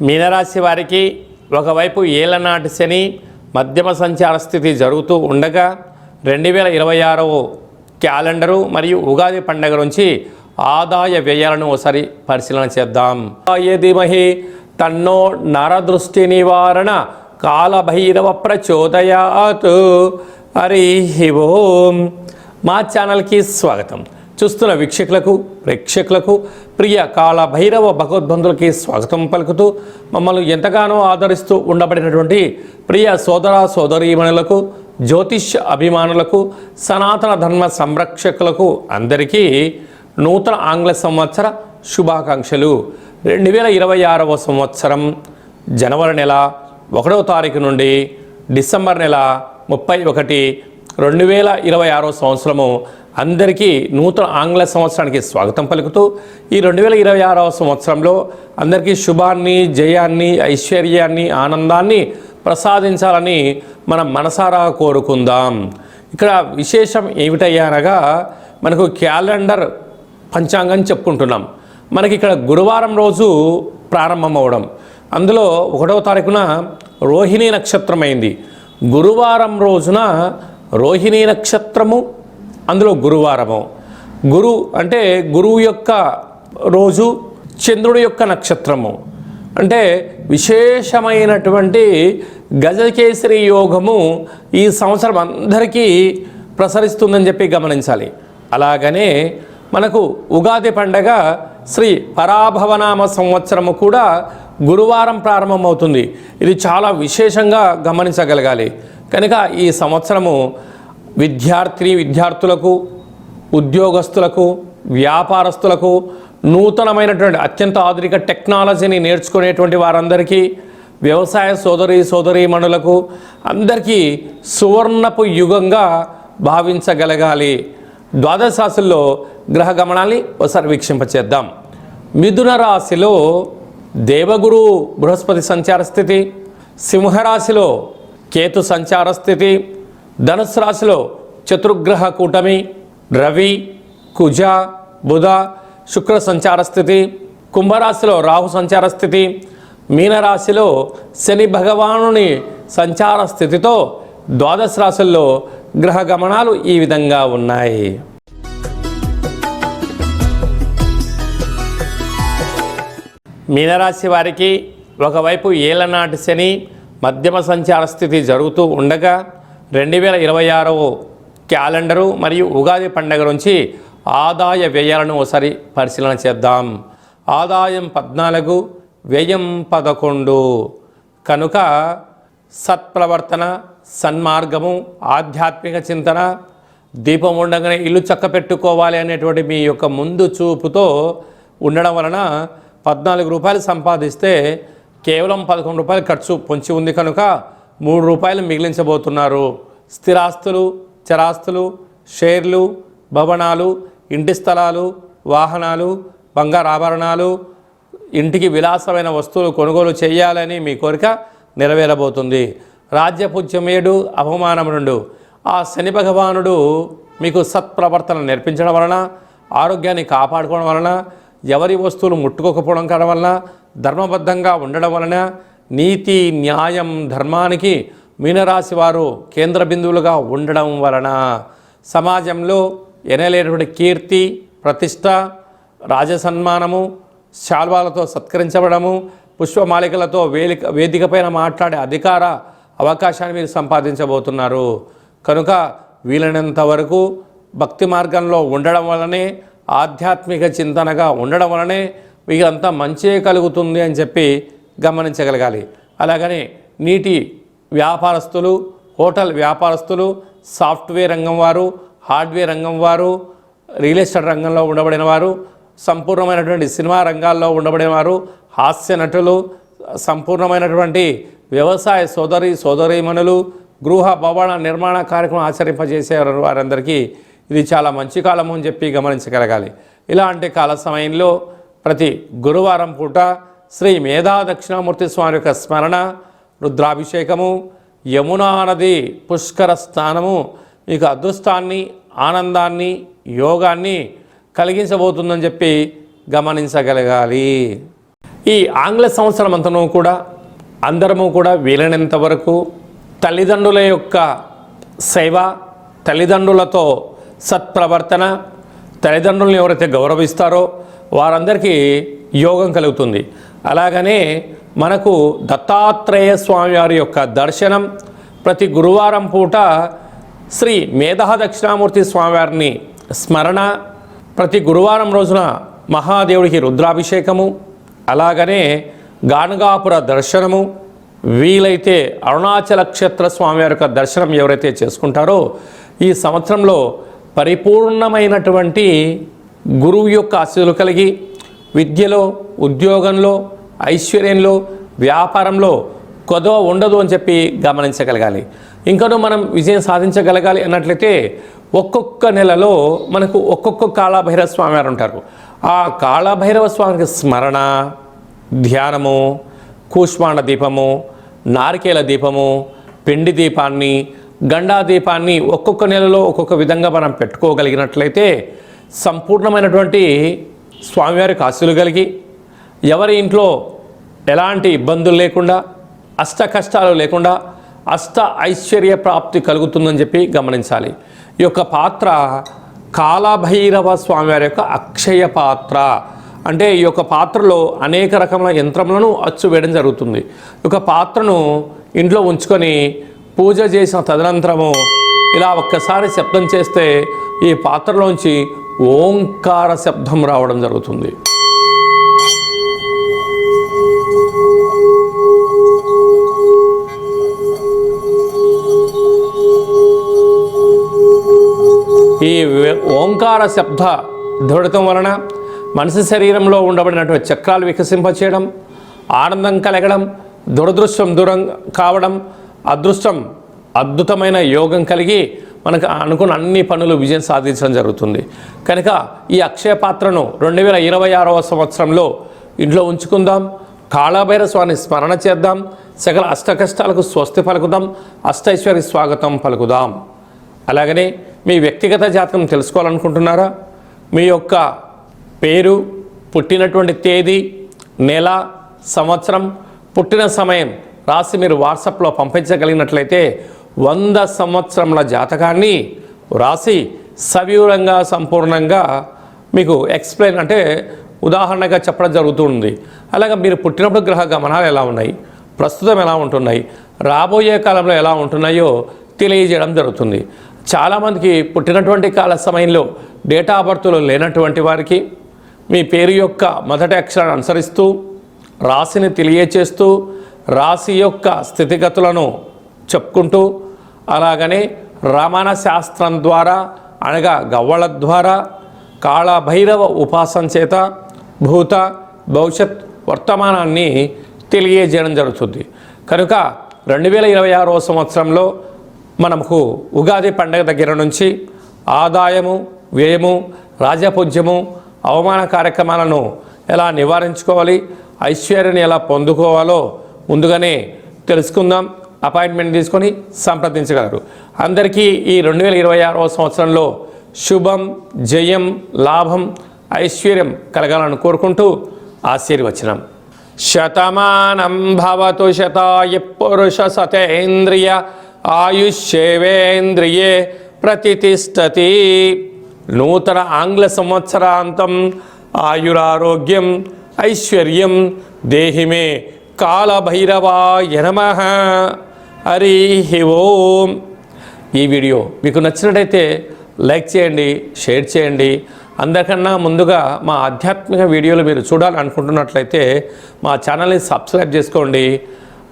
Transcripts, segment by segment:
మీనరాశి వారికి ఒకవైపు ఏళ్లనాటి శని మధ్యమ సంచార స్థితి జరుగుతూ ఉండగా 2026 క్యాలెండరు మరియు ఉగాది పండుగ నుంచి ఆదాయ వ్యయాలను ఒకసారి పరిశీలన చేద్దాం. ధీమహి తన్నో నరదృష్టి నివారణ కాలభైరవ ప్రచోదయాత్. హరి ఓం. మా ఛానల్కి స్వాగతం. చూస్తున్న వీక్షకులకు ప్రేక్షకులకు ప్రియ కాలభైరవ భగవద్బంధులకి స్వాగతం పలుకుతూ మమ్మల్ని ఎంతగానో ఆదరిస్తూ ఉండబడినటువంటి ప్రియ సోదర సోదరీమణులకు జ్యోతిష్య అభిమానులకు సనాతన ధర్మ సంరక్షకులకు అందరికీ నూతన ఆంగ్ల సంవత్సర శుభాకాంక్షలు. 2026వ సంవత్సరం జనవరి నెల 1వ తారీఖు నుండి డిసెంబర్ నెల 31, 2026 సంవత్సరము అందరికీ నూతన ఆంగ్ల సంవత్సరానికి స్వాగతం పలుకుతూ ఈ 2026వ సంవత్సరంలో అందరికీ శుభాన్ని, జయాన్ని, ఐశ్వర్యాన్ని, ఆనందాన్ని ప్రసాదించాలని మనం మనసారా కోరుకుందాం. ఇక్కడ విశేషం ఏమిటయ్యా అనగా మనకు క్యాలెండర్ పంచాంగం చెప్పుకుంటున్నాం. మనకి ఇక్కడ గురువారం రోజు ప్రారంభం అవడం, అందులో 1వ తారీఖున రోహిణీ నక్షత్రం అయింది. గురువారం రోజున రోహిణీ నక్షత్రము, అందులో గురువారము. గురు అంటే గురువు యొక్క రోజు, చంద్రుడి యొక్క నక్షత్రము. అంటే విశేషమైనటువంటి గజకేసరి యోగము ఈ సంవత్సరం అందరికీ ప్రసరిస్తుందని చెప్పి గమనించాలి. అలాగనే మనకు ఉగాది పండగ శ్రీ పరాభవనామ సంవత్సరము కూడా గురువారం ప్రారంభమవుతుంది. ఇది చాలా విశేషంగా గమనించగలగాలి. కనుక ఈ సంవత్సరము విద్యార్థులకు, ఉద్యోగస్తులకు, వ్యాపారస్తులకు, నూతనమైనటువంటి అత్యంత ఆధునిక టెక్నాలజీని నేర్చుకునేటువంటి వారందరికీ, వ్యవసాయ సోదరీమణులకు అందరికీ సువర్ణపు యుగంగా భావించగలగాలి. ద్వాదశ రాశుల్లో గ్రహ గమనాన్ని ఒకసారి వీక్షింపచేద్దాం. మిథున రాశిలో దేవగురు బృహస్పతి సంచార స్థితి, సింహరాశిలో కేతు సంచార స్థితి, ధనుసు రాశిలో చతుర్గ్రహ కూటమి రవి, కుజ, బుధ, శుక్ర సంచార స్థితి, కుంభరాశిలో రాహు సంచార స్థితి, మీనరాశిలో శని భగవానుని సంచార స్థితితో ద్వాదశ రాశుల్లో గ్రహ గమనాలు ఈ విధంగా ఉన్నాయి. మీనరాశి వారికి ఒకవైపు ఏళ్లనాటి శని మధ్యమ సంచార స్థితి జరుగుతూ ఉండగా 2026 క్యాలెండరు మరియు ఉగాది పండుగ నుంచి ఆదాయ వ్యయాలను ఒకసారి పరిశీలన చేద్దాం. ఆదాయం 14, వ్యయం 11. కనుక సత్ప్రవర్తన, సన్మార్గము, ఆధ్యాత్మిక చింతన, దీపం ఉండగానే ఇల్లు చక్క పెట్టుకోవాలి అనేటువంటి మీ యొక్క ముందు చూపుతో ఉండడం వలన 14 రూపాయలు సంపాదిస్తే కేవలం 11 రూపాయలు ఖర్చు పొంచి ఉంది కనుక 3 రూపాయలు మిగిలించబోతున్నారు. స్థిరాస్తులు, చరాస్తులు, షేర్లు, భవనాలు, ఇంటి స్థలాలు, వాహనాలు, బంగారు ఆభరణాలు, ఇంటికి విలాసమైన వస్తువులు కొనుగోలు చేయాలని మీ కోరిక నెరవేరబోతుంది. రాజ్యపూజ్యం 7, అవమానం 2. ఆ శని భగవానుడు మీకు సత్ప్రవర్తన నేర్పించడం వలన, ఆరోగ్యాన్ని కాపాడుకోవడం వలన, ఎవరి వస్తువులు ముట్టుకోకపోవడం కావడం వలన, ధర్మబద్ధంగా ఉండడం వలన, నీతి, న్యాయం, ధర్మానికి మీనరాశి వారు కేంద్ర బిందువులుగా ఉండడం వలన సమాజంలో ఎనలేనటువంటి కీర్తి, ప్రతిష్ట, రాజసన్మానము, శాల్వాలతో సత్కరించబడము, పుష్పమాలికలతో వేదికపైన మాట్లాడే అధికార అవకాశాన్ని మీరు సంపాదించబోతున్నారు. కనుక వీలైనంత వరకు భక్తి మార్గంలో ఉండడం వలనే, ఆధ్యాత్మిక చింతనగా ఉండడం వలనే మీకు అంతా మంచే కలుగుతుంది అని చెప్పి గమనించగలగాలి. అలాగనే నీటి వ్యాపారస్తులు, హోటల్ వ్యాపారస్తులు, సాఫ్ట్వేర్ రంగం వారు, హార్డ్వేర్ రంగం వారు, రియల్ ఎస్టేట్ రంగంలో ఉండబడిన వారు, సంపూర్ణమైనటువంటి సినిమా రంగాల్లో ఉండబడిన వారు, హాస్య నటులు, సంపూర్ణమైనటువంటి వ్యవసాయ సోదరీమణులు, గృహ భవన నిర్మాణ కార్యక్రమం ఆచరింపజేసే వారందరికీ ఇది చాలా మంచి కాలము అని చెప్పి గమనించగలగాలి. ఇలాంటి కాల సమయంలో ప్రతి గురువారం పూట శ్రీ మేధా దక్షిణామూర్తి స్వామి యొక్క స్మరణ, రుద్రాభిషేకము, యమునా నది పుష్కర స్నానము మీకు అదృష్టాన్ని, ఆనందాన్ని, యోగాన్ని కలిగించబోతుందని చెప్పి గమనించగలగాలి. ఈ ఆంగ్ల సంవత్సరం అంతను కూడా అందరము కూడా వీలైనంత వరకు తల్లిదండ్రుల యొక్క సేవ, తల్లిదండ్రులతో సత్ప్రవర్తన, తల్లిదండ్రులను ఎవరైతే గౌరవిస్తారో వారందరికీ యోగం కలుగుతుంది. అలాగనే మనకు దత్తాత్రేయ స్వామి వారి యొక్క దర్శనం ప్రతి గురువారం పూట శ్రీ మేధా దక్షిణామూర్తి స్వామివారిని స్మరణ, ప్రతి గురువారం రోజున మహాదేవుడికి రుద్రాభిషేకము, అలాగనే గానగాపుర దర్శనము, వీలైతే అరుణాచల క్షేత్ర స్వామివారి యొక్క దర్శనం ఎవరైతే చేసుకుంటారో ఈ సంవత్సరంలో పరిపూర్ణమైనటువంటి గురువు యొక్క ఆశీస్సులు కలిగి విద్యలో, ఉద్యోగంలో, ఐశ్వర్యంలో, వ్యాపారంలో కొదవ ఉండదు అని చెప్పి గమనించగలగాలి. ఇంకనూ మనం విజయం సాధించగలగాలి అన్నట్లయితే ఒక్కొక్క నెలలో మనకు ఒక్కొక్క కాళభైరవ స్వామి వారు ఉంటారు. ఆ కాళభైరవ స్వామికి స్మరణ, ధ్యానము, కూష్మాండ దీపము, నారికేల దీపము, పిండి దీపాన్ని, గండా దీపాన్ని ఒక్కొక్క నెలలో ఒక్కొక్క విధంగా మనం పెట్టుకోగలిగినట్లయితే సంపూర్ణమైనటువంటి స్వామివారికి ఆశీస్సులు కలిగి ఎవరి ఇంట్లో ఎలాంటి ఇబ్బందులు లేకుండా, అష్ట కష్టాలు లేకుండా అష్ట ఐశ్వర్య ప్రాప్తి కలుగుతుందని చెప్పి గమనించాలి. ఈ యొక్క పాత్ర కాళభైరవ స్వామివారి యొక్క అక్షయ పాత్ర. అంటే ఈ యొక్క పాత్రలో అనేక రకముల యంత్రములను అచ్చు వేయడం జరుగుతుంది. ఈ యొక్క పాత్రను ఇంట్లో ఉంచుకొని పూజ చేసిన తదనంతరము ఇలా ఒక్కసారి శబ్దం చేస్తే ఈ పాత్రలోంచి ఓంకార శబ్దం రావడం జరుగుతుంది. ఈ ఓంకార శబ్ద ధ్వనితం వలన మనిషి శరీరంలో ఉండబడినటువంటి చక్రాలు వికసింపచేయడం, ఆనందం కలగడం, దురదృష్టం దూరం కావడం, అదృష్టం అద్భుతమైన యోగం కలిగి మనకు అనుకున్న అన్ని పనులు విజయం సాధించడం జరుగుతుంది. కనుక ఈ అక్షయ పాత్రను 2026వ సంవత్సరంలో ఇంట్లో ఉంచుకుందాం. కాళభైరవ స్వామిని స్మరణ చేద్దాం. సకల అష్టకష్టాలకు స్వస్తి పలుకుదాం. అష్టైశ్వర్య స్వాగతం పలుకుదాం. అలాగనే మీ వ్యక్తిగత జాతకం తెలుసుకోవాలనుకుంటున్నారా? మీ యొక్క పేరు, పుట్టినటువంటి తేదీ, నెల, సంవత్సరం, పుట్టిన సమయం రాసి మీరు వాట్సాప్లో పంపించగలిగినట్లయితే 100 సంవత్సరముల జాతకాన్ని రాసి సవివరంగా సంపూర్ణంగా మీకు ఎక్స్ప్లెయిన్ అంటే ఉదాహరణగా చెప్పడం జరుగుతుంది. అలాగే మీరు పుట్టినప్పుడు గ్రహ గమనాలు ఎలా ఉన్నాయి, ప్రస్తుతం ఎలా ఉంటున్నాయి, రాబోయే కాలంలో ఎలా ఉంటున్నాయో తెలియజేయడం జరుగుతుంది. చాలామందికి పుట్టినటువంటి కాల సమయంలో డేటా ఆఫ్ బర్త్లో లేనటువంటి వారికి మీ పేరు యొక్క మొదటి అక్షరాన్ని అనుసరిస్తూ రాశిని తెలియచేస్తూ రాశి యొక్క స్థితిగతులను చెప్పుకుంటూ అలాగనే రమణ శాస్త్రం ద్వారా అనగా గవ్వళ ద్వారా కాళభైరవ ఉపాసన చేత భూత భవిష్యత్ వర్తమానాన్ని తెలియజేయడం జరుగుతుంది. కనుక 2026వ సంవత్సరంలో మనకు ఉగాది పండుగ దగ్గర నుంచి ఆదాయము, వ్యయము, రాజపూజ్యము, అవమాన కార్యక్రమాలను ఎలా నివారించుకోవాలి, ఐశ్వర్యాన్ని ఎలా పొందుకోవాలో ముందుగానే తెలుసుకుందాం. అపాయింట్మెంట్ తీసుకొని సంప్రదించగలరు. అందరికీ ఈ 2026వ సంవత్సరంలో శుభం, జయం, లాభం, ఐశ్వర్యం కలగాలని కోరుకుంటూ ఆశీర్వచనం. శతమానం భవతు శతాయ పురుష సతేంద్రియ ఆయుష్యేవేంద్రియే ప్రతిష్టతి. నూతన ఆంగ్ల సంవత్సరాంతం ఆయురారోగ్యం ఐశ్వర్యం దేహిమే కాళభైరవాయ నమః. హరి ఓం. ఈ వీడియో మీకు నచ్చినట్టయితే లైక్ చేయండి, షేర్ చేయండి. అందరికన్నా ముందుగా మా ఆధ్యాత్మిక వీడియోలు మీరు చూడాలనుకుంటున్నట్లయితే మా ఛానల్ని సబ్స్క్రైబ్ చేసుకోండి.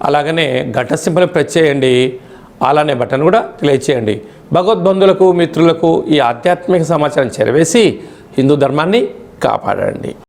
అలాగనే గంట సింబల్ ప్రెస్ చేయండి. అలానే బటన్ కూడా తెలియచేయండి. భగవద్బంధులకు, మిత్రులకు ఈ ఆధ్యాత్మిక సమాచారం చేరవేసి హిందూ ధర్మాన్ని కాపాడండి.